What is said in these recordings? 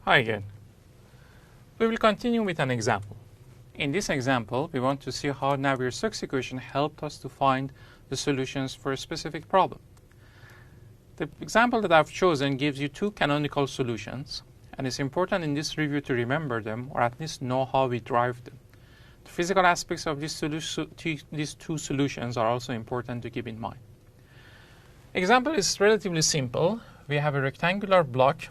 Hi again. We will continue with an example. In this example, we want to see how Navier-Stokes equation helped us to find the solutions for a specific problem. The example that I've chosen gives you two canonical solutions, and it's important in this review to remember them or at least know how we derived them. The physical aspects of these two solutions are also important to keep in mind. Example is relatively simple. We have a rectangular block.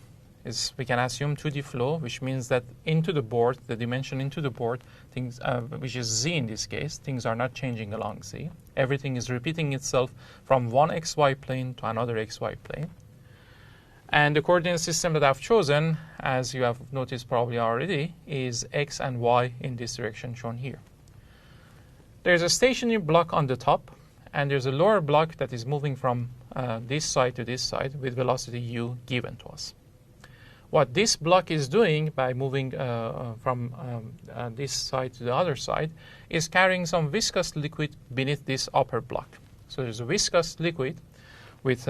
We can assume 2D flow, which means that into the board, the dimension into the board, things, which is z in this case, things are not changing along z. Everything is repeating itself from one xy plane to another xy plane. And the coordinate system that I've chosen, as you have noticed probably already, is x and y in this direction shown here. There's a stationary block on the top, and there's a lower block that is moving from this side to this side with velocity u given to us. What this block is doing by moving from this side to the other side is carrying some viscous liquid beneath this upper block. So there's a viscous liquid with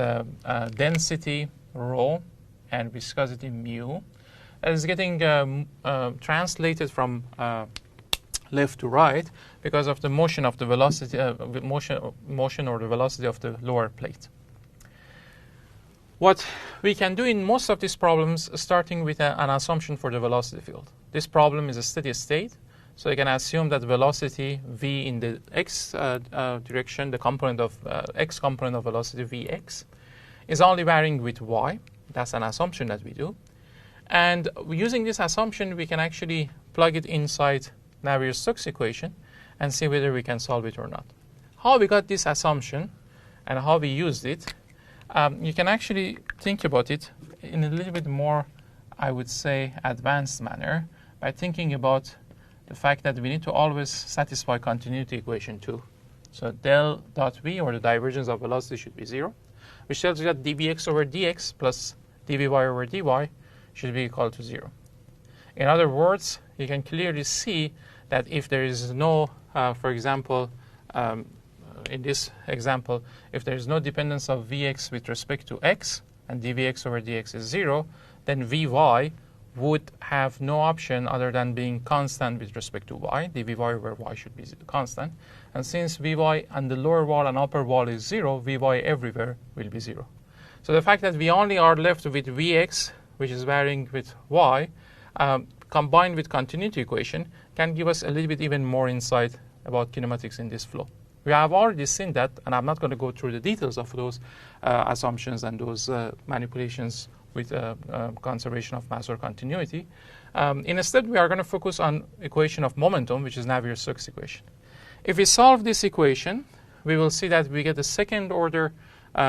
density rho and viscosity mu that is getting translated from left to right because of the motion of the velocity, motion or the velocity of the lower plate. What we can do in most of these problems, starting with an assumption for the velocity field. This problem is a steady state, so you can assume that velocity v in the x direction, the component of x component of velocity vx, is only varying with y. That's an assumption that we do. And using this assumption, we can actually plug it inside Navier-Stokes equation and see whether we can solve it or not. How we got this assumption and how we used it, you can actually think about it in a little bit more, I would say, advanced manner by thinking about the fact that we need to always satisfy continuity equation too. So del dot v, or the divergence of velocity, should be 0, which tells you that dvx over dx plus dvy over dy should be equal to 0. In other words, you can clearly see that if there is no, for example, in this example, if there is no dependence of Vx with respect to x and dvx over dx is 0, then Vy would have no option other than being constant with respect to y. Dvy over y should be constant. And since Vy on the lower wall and upper wall is 0, Vy everywhere will be 0. So the fact that we only are left with Vx, which is varying with y, combined with continuity equation, can give us a little bit even more insight about kinematics in this flow. We have already seen that, and I'm not going to go through the details of those assumptions and those manipulations with conservation of mass or continuity. Instead, we are going to focus on equation of momentum, which is Navier-Stokes equation. If we solve this equation, we will see that we get a second order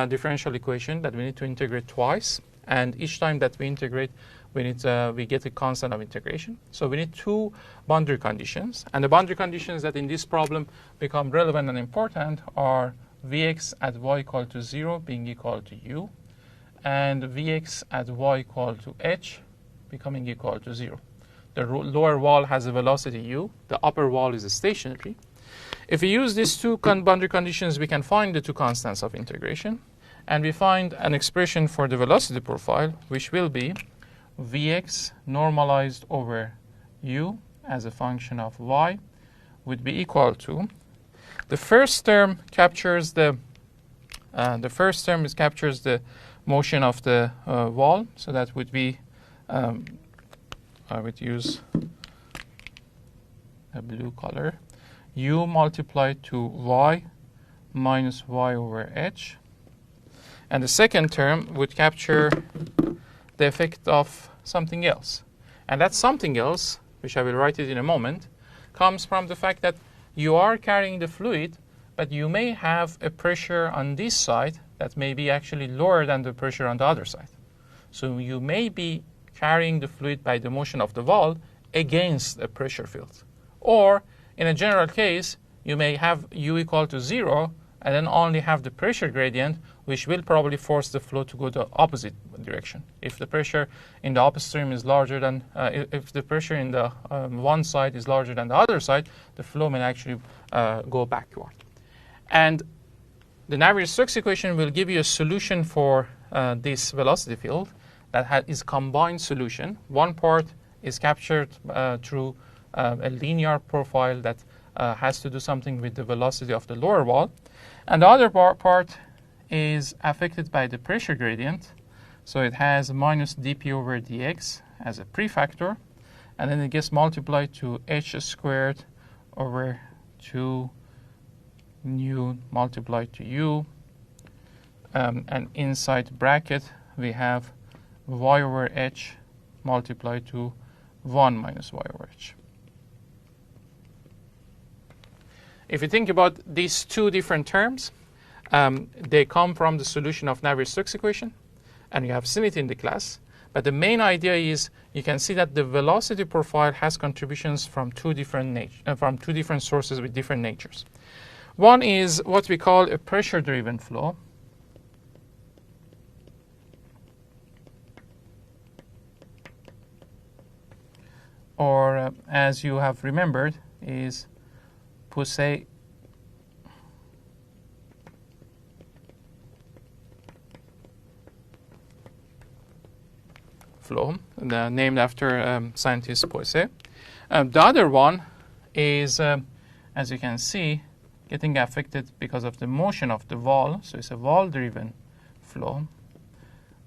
differential equation that we need to integrate twice. And each time that we integrate, we get a constant of integration. So we need two boundary conditions. And the boundary conditions that in this problem become relevant and important are Vx at y equal to 0 being equal to u, and Vx at y equal to h becoming equal to 0. The lower wall has a velocity u. The upper wall is stationary. If we use these two boundary conditions, we can find the two constants of integration. And we find an expression for the velocity profile, which will be Vx normalized over u as a function of y would be equal to the first term captures captures the motion of the wall. So that would be I would use a blue color, u multiplied to y minus y over h. And the second term would capture the effect of something else. And that something else, which I will write it in a moment, comes from the fact that you are carrying the fluid, but you may have a pressure on this side that may be actually lower than the pressure on the other side. So you may be carrying the fluid by the motion of the wall against a pressure field. Or, in a general case, you may have u equal to 0 and then only have the pressure gradient, which will probably force the flow to go the opposite direction. If the pressure in the upstream is larger than, if the pressure in the one side is larger than the other side, the flow may actually go backward. And the Navier-Stokes equation will give you a solution for this velocity field that is combined solution. One part is captured through a linear profile that has to do something with the velocity of the lower wall. And the other part is affected by the pressure gradient. So it has minus dp over dx as a prefactor. And then it gets multiplied to h squared over 2 nu multiplied to u. And inside bracket, we have y over h multiplied to 1 minus y over h. If you think about these two different terms, they come from the solution of Navier-Stokes equation, and you have seen it in the class. But the main idea is you can see that the velocity profile has contributions from two different sources with different natures. One is what we call a pressure-driven flow. Or, as you have remembered, is Poussey flow, named after scientist Poussey. The other one is, as you can see, getting affected because of the motion of the wall. So it's a wall-driven flow,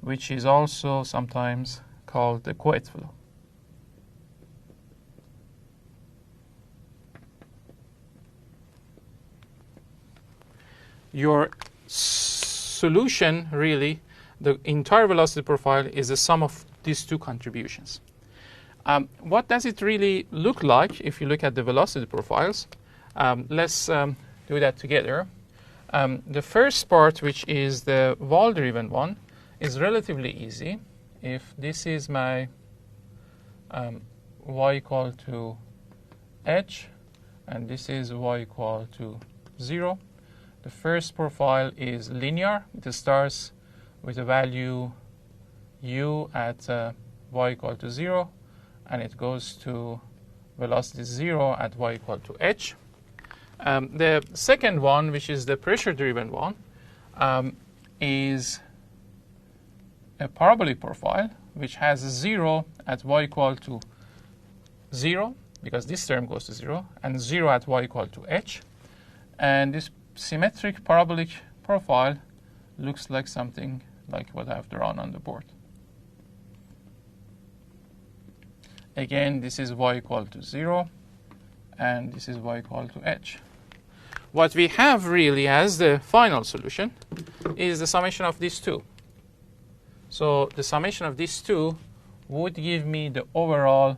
which is also sometimes called the Couette flow. Your solution, really, the entire velocity profile is the sum of these two contributions. What does it really look like if you look at the velocity profiles? Let's do that together. The first part, which is the wall-driven one, is relatively easy. If this is my y equal to h, and this is y equal to 0, the first profile is linear. It starts with a value u at y equal to 0, and it goes to velocity 0 at y equal to h. The second one, which is the pressure-driven one, is a parabolic profile, which has 0 at y equal to 0, because this term goes to 0, and 0 at y equal to h. And this symmetric parabolic profile looks like something like what I've drawn on the board. Again, this is y equal to 0, and this is y equal to h. What we have really as the final solution is the summation of these two. So the summation of these two would give me the overall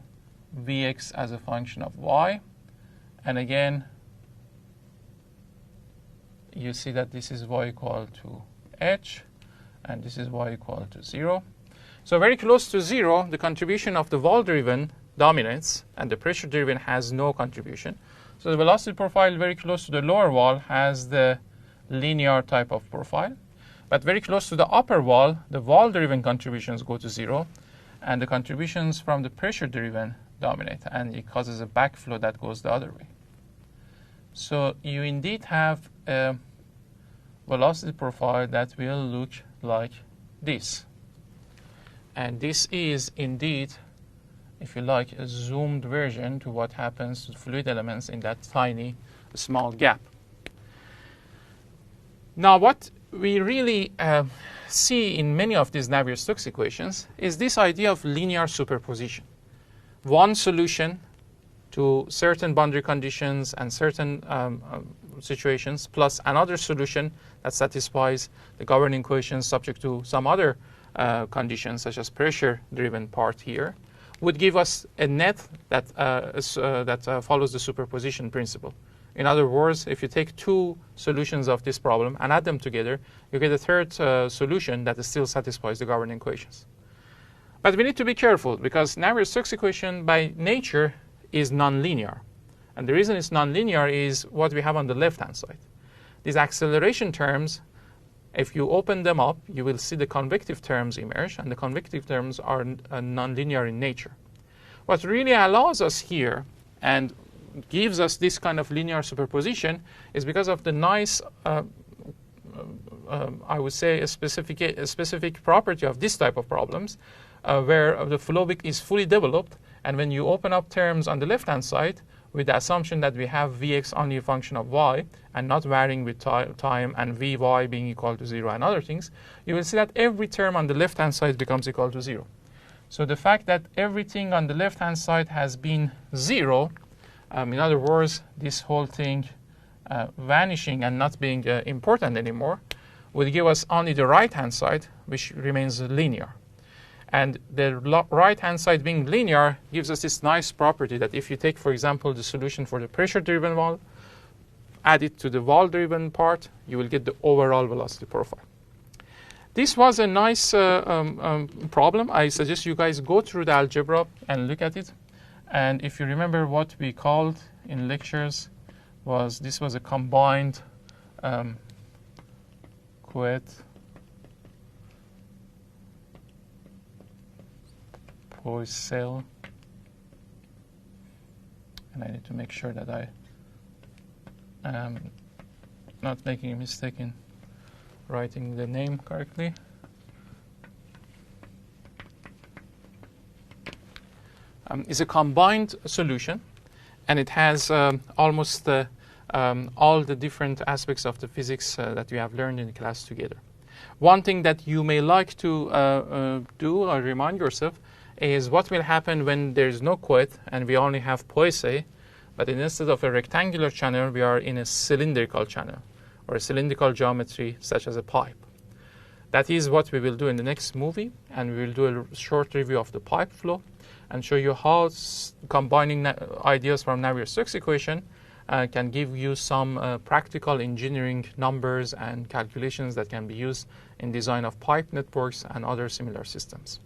Vx as a function of y. And again, you see that this is y equal to h, and this is y equal to 0. So very close to 0, the contribution of the wall-driven dominates, and the pressure-driven has no contribution. So the velocity profile very close to the lower wall has the linear type of profile. But very close to the upper wall, the wall-driven contributions go to 0, and the contributions from the pressure-driven dominate, and it causes a backflow that goes the other way. So you indeed have a velocity profile that will look like this. And this is indeed, if you like, a zoomed version to what happens to fluid elements in that tiny, small gap. Now, what we really see in many of these Navier-Stokes equations is this idea of linear superposition. One solution to certain boundary conditions and certain situations, plus another solution that satisfies the governing equations subject to some other conditions, such as pressure-driven part here, would give us a net that, follows the superposition principle. In other words, if you take two solutions of this problem and add them together, you get a third solution that still satisfies the governing equations. But we need to be careful, because Navier-Stokes equation by nature is nonlinear. And the reason it's nonlinear is what we have on the left-hand side. These acceleration terms, if you open them up, you will see the convective terms emerge, and the convective terms are nonlinear in nature. What really allows us here and gives us this kind of linear superposition is because of the nice I would say, a specific property of this type of problems, where the flow is fully developed, and when you open up terms on the left-hand side, with the assumption that we have Vx only a function of y and not varying with time, and Vy being equal to 0 and other things, you will see that every term on the left-hand side becomes equal to 0. So the fact that everything on the left-hand side has been 0, in other words, this whole thing vanishing and not being important anymore, will give us only the right-hand side, which remains linear. And the right-hand side being linear gives us this nice property that if you take, for example, the solution for the pressure-driven valve, add it to the valve-driven part, you will get the overall velocity profile. This was a nice problem. I suggest you guys go through the algebra and look at it. And if you remember, what we called in lectures was this was a combined Couette-Poiseuille, and I need to make sure that I am not making a mistake in writing the name correctly. Is a combined solution, and it has almost all the different aspects of the physics that we have learned in the class together. One thing that you may like to do or remind yourself is what will happen when there is no Couette and we only have Poiseuille, but instead of a rectangular channel, we are in a cylindrical channel or a cylindrical geometry such as a pipe. That is what we will do in the next movie, and we will do a short review of the pipe flow and show you how combining ideas from Navier-Stokes equation can give you some practical engineering numbers and calculations that can be used in design of pipe networks and other similar systems.